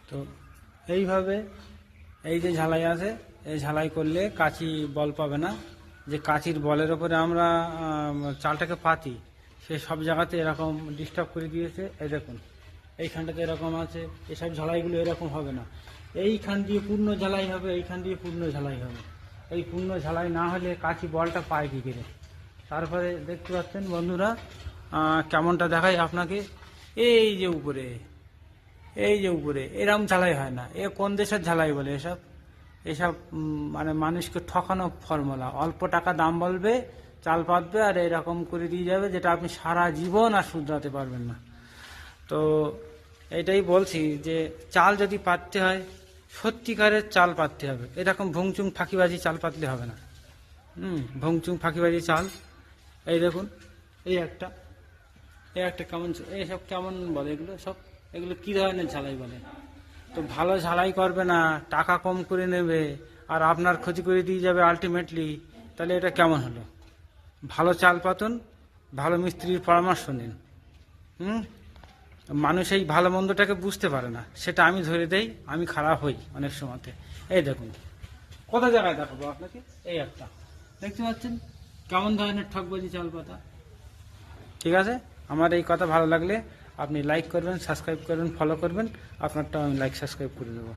তো এইভাবে এই যে ঝালাই আছে, এই ঝালাই করলে কাঁচি বল পাবে না। যে কাঁচির বলের ওপরে আমরা চালটাকে পাতি, সে সব জায়গাতে এরকম ডিস্টার্ব করে দিয়েছে। এই দেখুন এইখানটাতে এরকম আছে, এসব ঝালাইগুলো এরকম হবে না। এইখান দিয়ে পূর্ণ ঝালাই হবে, এইখান দিয়ে পূর্ণ ঝালাই হবে। এই পূর্ণ ঝালাই না হলে কাঁচি বলটা পায় কী করে। তারপরে দেখতে পাচ্ছেন বন্ধুরা কেমনটা দেখায় আপনাকে। এই যে উপরে, এই যে উপরে এরকম ঝালাই হয় না। এ কোন দেশের ঝালাই বলে এসব? এসব মানে মানুষকে ঠকানো ফর্মুলা। অল্প টাকা দাম বলবে, চাল পাতবে আর এরকম করে দিয়ে যাবে, যেটা আপনি সারা জীবন আর শুধরাতে পারবেন না। তো এটাই বলছি যে চাল যদি পাততে হয়, সত্যিকারের চাল পাততে হবে। এরকম ভুংচুং ফাঁকিবাজি চাল পাতলে হবে না। ভুংচুং ফাঁকিবাজি চাল। এই দেখুন, এই একটা কেমন, এইসব কেমন বলে এগুলো সব? এগুলো কী ধরনের ঝালাই বলে? তো ভালো ঝালাই করবে না, টাকা কম করে নেবে আর আপনার ক্ষতি করে দিয়ে যাবে আলটিমেটলি। তাহলে এটা কেমন হলো? ভালো চাল পাতুন, ভালো মিস্ত্রির পরামর্শ নিন। মানুষ এই ভালো মন্দটাকে বুঝতে পারে না, সেটা আমি ধরে দেই, আমি খারাপ হই অনেক সময়তে। এই দেখুন কত জায়গায় দেখাবো আপনাকে। এই একটা দেখতে পাচ্ছেন কেমন ধরনের ঠকবাজি চাল পাতা। ঠিক আছে, আমার এই কথা ভালো লাগলে আপনি লাইক করবেন, সাবস্ক্রাইব করবেন, ফলো করবেন। আপনারটাও আমি লাইক সাবস্ক্রাইব করে দেবো।